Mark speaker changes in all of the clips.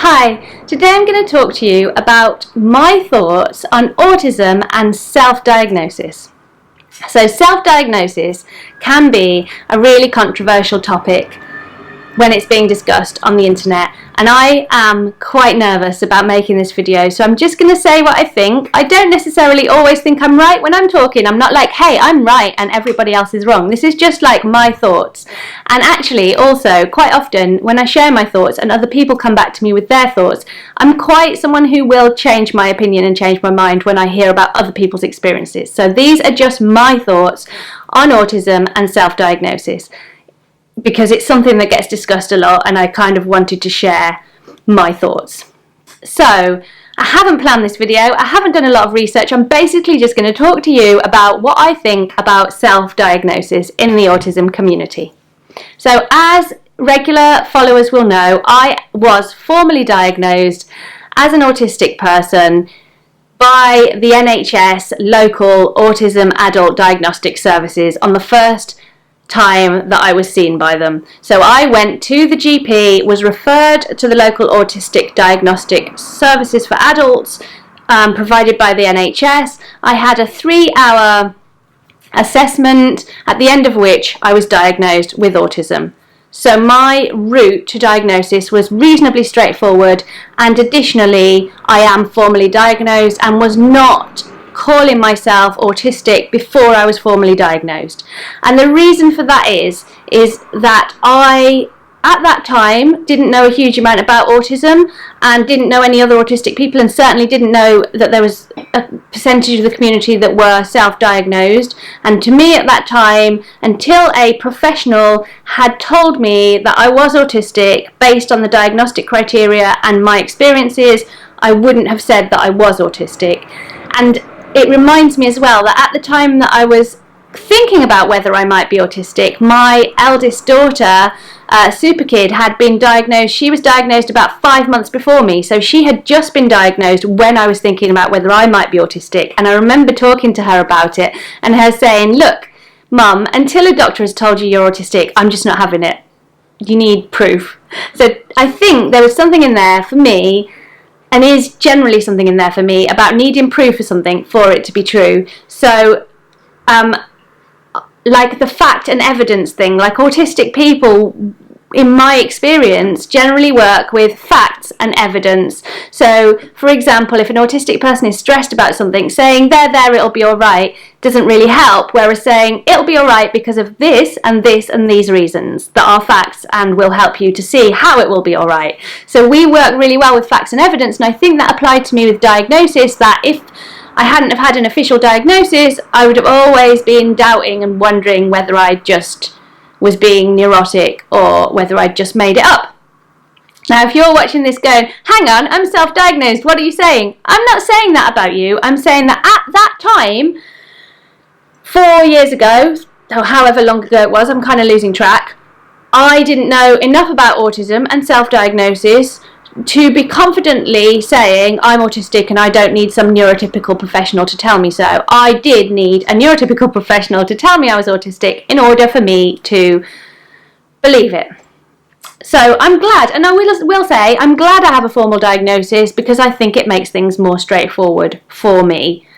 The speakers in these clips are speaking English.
Speaker 1: Hi, today I'm going to talk to you about my thoughts on autism and self-diagnosis. So self-diagnosis can be a really controversial topic when it's being discussed on the internet, and I am quite nervous about making this video, so I'm just going to say what I think. I don't necessarily always think I'm right when I'm talking. I'm not like, hey, I'm right and everybody else is wrong. This is just like my thoughts. And actually also quite often when I share my thoughts and other people come back to me with their thoughts, I'm quite someone who will change my opinion and change my mind when I hear about other people's experiences. So these are just my thoughts on autism and self-diagnosis, because it's something that gets discussed a lot and I kind of wanted to share my thoughts. So I haven't planned this video, I haven't done a lot of research, I'm basically just going to talk to you about what I think about self-diagnosis in the autism community. So as regular followers will know, I was formally diagnosed as an autistic person by the NHS local autism adult diagnostic services on the first time that I was seen by them. So I went to the GP, was referred to the local autistic diagnostic services for adults provided by the NHS. I had a 3-hour assessment at the end of which I was diagnosed with autism. So my route to diagnosis was reasonably straightforward, and additionally I am formally diagnosed and was not calling myself autistic before I was formally diagnosed. And the reason for that is that I at that time didn't know a huge amount about autism and didn't know any other autistic people, and certainly didn't know that there was a percentage of the community that were self-diagnosed. And to me at that time, until a professional had told me that I was autistic based on the diagnostic criteria and my experiences, I wouldn't have said that I was autistic. And it reminds me as well that at the time that I was thinking about whether I might be autistic, my eldest daughter, Super Kid, had been diagnosed. She was diagnosed about 5 months before me, so she had just been diagnosed when I was thinking about whether I might be autistic. And I remember talking to her about it and her saying, look, Mum, until a doctor has told you you're autistic, I'm just not having it. You need proof. So I think there was something in there for me, and is generally something in there for me, about needing proof for something for it to be true. So like the fact and evidence thing, like autistic people, in my experience, generally work with facts and evidence. So, for example, if an autistic person is stressed about something, saying, there, it'll be all right, doesn't really help, whereas saying, it'll be all right because of this and this and these reasons that are facts and will help you to see how it will be all right. So we work really well with facts and evidence, and I think that applied to me with diagnosis, that if I hadn't have had an official diagnosis, I would have always been doubting and wondering whether I just was being neurotic or whether I'd just made it up. Now, if you're watching this going, hang on, I'm self-diagnosed, what are you saying? I'm not saying that about you. I'm saying that at that time, 4 years ago, or however long ago it was, I'm kind of losing track, I didn't know enough about autism and self-diagnosis to be confidently saying I'm autistic and I don't need some neurotypical professional to tell me so. I did need a neurotypical professional to tell me I was autistic in order for me to believe it. So I'm glad, and I will say, I'm glad I have a formal diagnosis because I think it makes things more straightforward for me.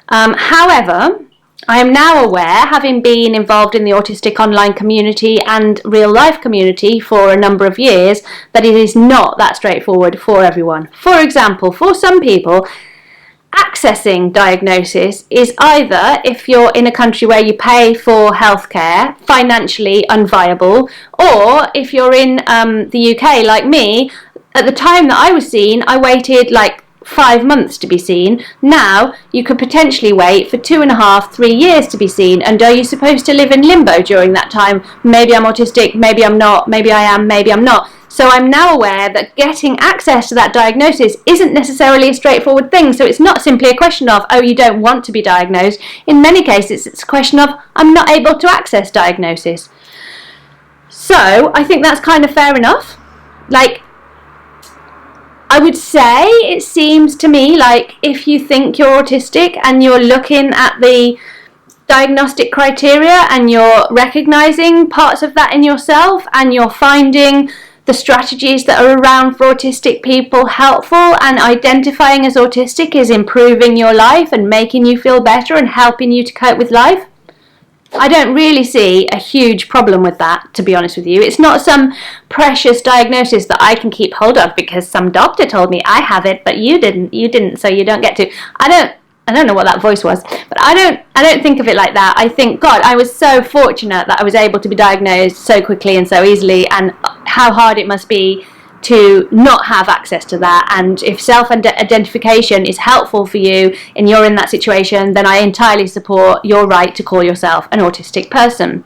Speaker 1: However, I am now aware, having been involved in the autistic online community and real life community for a number of years, that it is not that straightforward for everyone. For example, for some people, accessing diagnosis is either, if you're in a country where you pay for healthcare, financially unviable, or if you're in the UK like me, at the time that I was seen, I waited like 5 months to be seen. Now you could potentially wait for 2.5, 3 years to be seen, and are you supposed to live in limbo during that time? Maybe I'm autistic, maybe I'm not, maybe I am, maybe I'm not. So I'm now aware that getting access to that diagnosis isn't necessarily a straightforward thing. So it's not simply a question of, oh, you don't want to be diagnosed. In many cases it's a question of, I'm not able to access diagnosis. So I think that's kind of fair enough. Like, I would say it seems to me like if you think you're autistic and you're looking at the diagnostic criteria and you're recognizing parts of that in yourself and you're finding the strategies that are around for autistic people helpful, and identifying as autistic is improving your life and making you feel better and helping you to cope with life, I don't really see a huge problem with that, to be honest with you. It's not some precious diagnosis that I can keep hold of because some doctor told me I have it, but you didn't, so you don't get to. I don't know what that voice was, but I don't think of it like that. I think, God, I was so fortunate that I was able to be diagnosed so quickly and so easily, and how hard it must be to not have access to that. And if self-identification is helpful for you and you're in that situation, then I entirely support your right to call yourself an autistic person.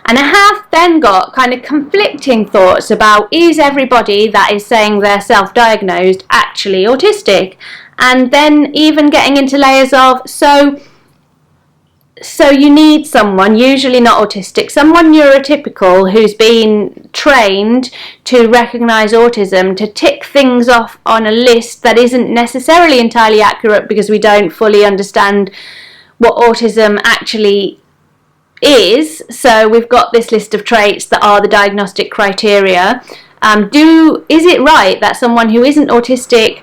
Speaker 1: And I have then got kind of conflicting thoughts about, is everybody that is saying they're self-diagnosed actually autistic? And then even getting into layers of, so you need someone, usually not autistic, someone neurotypical who's been trained to recognise autism, to tick things off on a list that isn't necessarily entirely accurate because we don't fully understand what autism actually is. So we've got this list of traits that are the diagnostic criteria. Is it right that someone who isn't autistic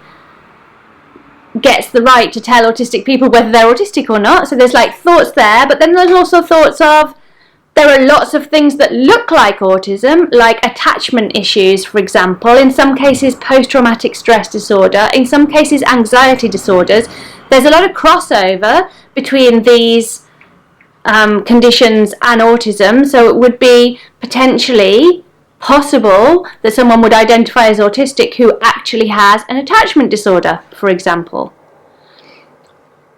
Speaker 1: gets the right to tell autistic people whether they're autistic or not? So there's like thoughts there, but then there's also thoughts of, there are lots of things that look like autism, like attachment issues, for example, in some cases post-traumatic stress disorder, in some cases anxiety disorders. There's a lot of crossover between these conditions and autism, so it would be potentially possible that someone would identify as autistic who actually has an attachment disorder, for example.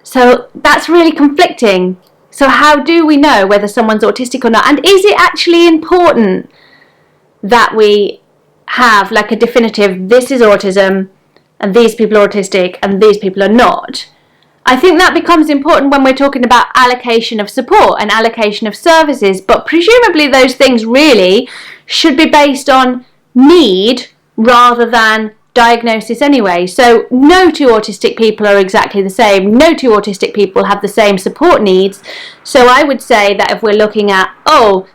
Speaker 1: So that's really conflicting. So how do we know whether someone's autistic or not? And is it actually important that we have like a definitive, this is autism and these people are autistic and these people are not? I think that becomes important when we're talking about allocation of support and allocation of services, but presumably those things really should be based on need rather than diagnosis anyway. So no two autistic people are exactly the same. No two autistic people have the same support needs. So I would say that if we're looking at,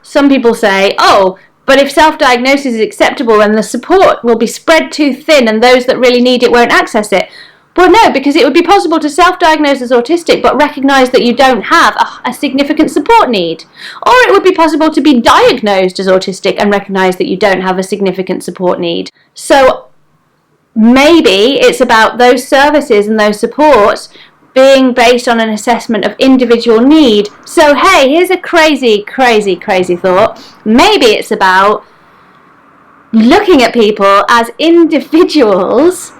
Speaker 1: some people say, but if self-diagnosis is acceptable, then the support will be spread too thin and those that really need it won't access it. Well, no, because it would be possible to self-diagnose as autistic but recognise that you don't have a significant support need. Or it would be possible to be diagnosed as autistic and recognise that you don't have a significant support need. So maybe it's about those services and those supports being based on an assessment of individual need. So hey, here's a crazy thought. Maybe it's about looking at people as individuals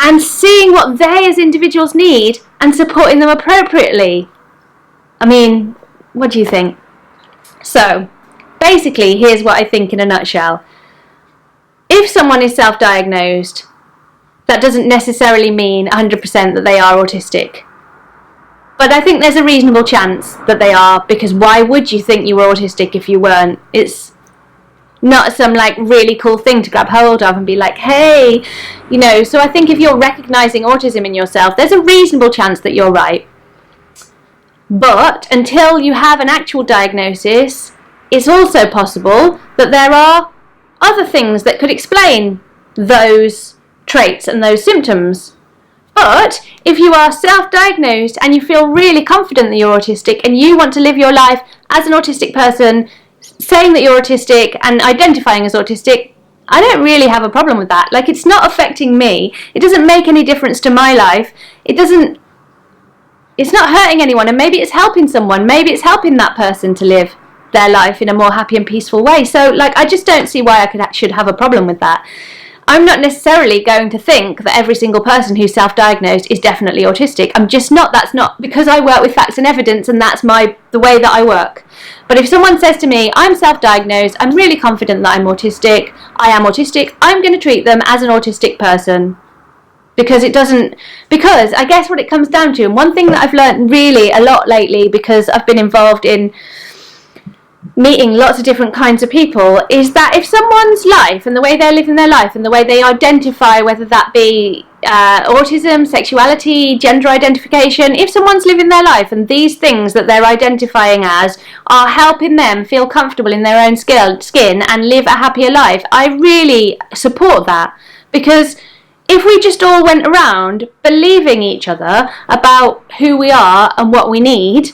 Speaker 1: and seeing what they as individuals need and supporting them appropriately. I mean, what do you think? So, basically, here's what I think in a nutshell. If someone is self-diagnosed, that doesn't necessarily mean 100% that they are autistic. But I think there's a reasonable chance that they are, because why would you think you were autistic if you weren't? It's not some like really cool thing to grab hold of and be like, hey, so I think if you're recognizing autism in yourself, there's a reasonable chance that you're right. But until you have an actual diagnosis, it's also possible that there are other things that could explain those traits and those symptoms. But if you are self-diagnosed and you feel really confident that you're autistic and you want to live your life as an autistic person, saying that you're autistic and identifying as autistic, I don't really have a problem with that. Like, it's not affecting me. It doesn't make any difference to my life. It's not hurting anyone, and maybe it's helping someone. Maybe it's helping that person to live their life in a more happy and peaceful way. So, I just don't see why I should have a problem with that. I'm not necessarily going to think that every single person who's self-diagnosed is definitely autistic. I'm just not. That's not, because I work with facts and evidence, and that's the way that I work. But if someone says to me, I'm self-diagnosed, I'm really confident that I'm autistic, I'm going to treat them as an autistic person. Because I guess what it comes down to, and one thing that I've learned really a lot lately, because I've been involved in meeting lots of different kinds of people, is that if someone's life and the way they're living their life and the way they identify, whether that be autism, sexuality, gender identification, if someone's living their life and these things that they're identifying as are helping them feel comfortable in their own skin and live a happier life, I really support that. Because if we just all went around believing each other about who we are and what we need,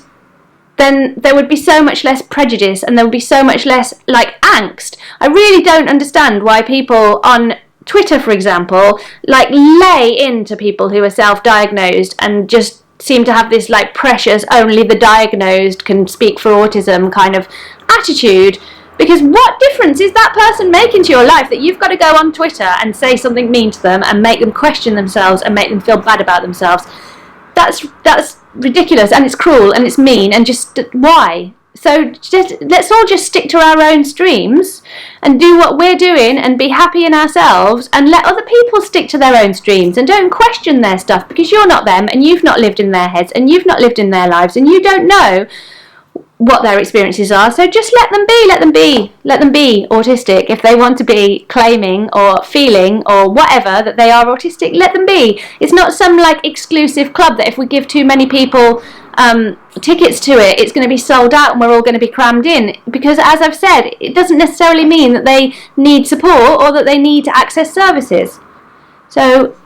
Speaker 1: then there would be so much less prejudice and there would be so much less angst. I really don't understand why people on Twitter, for example, lay into people who are self-diagnosed and just seem to have this precious only the diagnosed can speak for autism kind of attitude. Because what difference is that person making to your life that you've got to go on Twitter and say something mean to them and make them question themselves and make them feel bad about themselves? That's ridiculous, and it's cruel and it's mean, and just why? So let's all just stick to our own streams and do what we're doing and be happy in ourselves, and let other people stick to their own streams and don't question their stuff, because you're not them and you've not lived in their heads and you've not lived in their lives and you don't know what their experiences are. So just let them be autistic. If they want to be claiming or feeling or whatever that they are autistic, let them be. It's not some exclusive club that if we give too many people tickets to it, it's going to be sold out and we're all going to be crammed in. Because as I've said, it doesn't necessarily mean that they need support or that they need to access services. So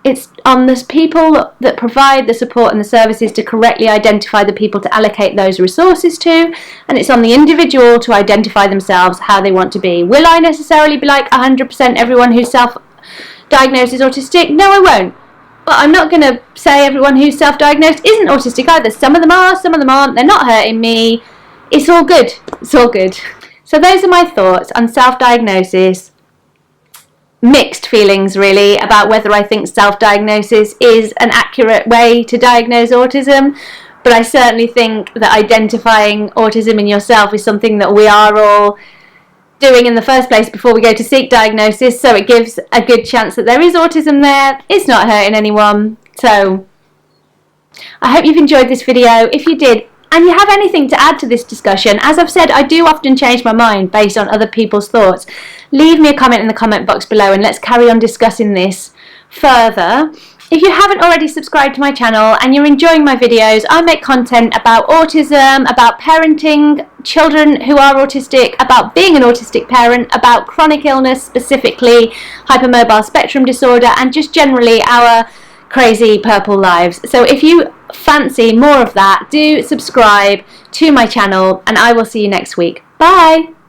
Speaker 1: it's on the people that provide the support and the services to correctly identify the people to allocate those resources to, and it's on the individual to identify themselves how they want to be. Will I necessarily be 100% everyone who's self-diagnosed is autistic? No, I won't. But I'm not going to say everyone who's self-diagnosed isn't autistic either. Some of them are, some of them aren't. They're not hurting me. It's all good. It's all good. So those are my thoughts on self-diagnosis. Mixed feelings really about whether I think self-diagnosis is an accurate way to diagnose autism, but I certainly think that identifying autism in yourself is something that we are all doing in the first place before we go to seek diagnosis, so it gives a good chance that there is autism there. It's not hurting anyone. So I hope you've enjoyed this video. If you did, and you have anything to add to this discussion, as I've said, I do often change my mind based on other people's thoughts. Leave me a comment in the comment box below and let's carry on discussing this further. If you haven't already subscribed to my channel and you're enjoying my videos, I make content about autism, about parenting children who are autistic, about being an autistic parent, about chronic illness, specifically hypermobile spectrum disorder, and just generally our crazy purple lives. So if you fancy more of that, do subscribe to my channel and I will see you next week. Bye!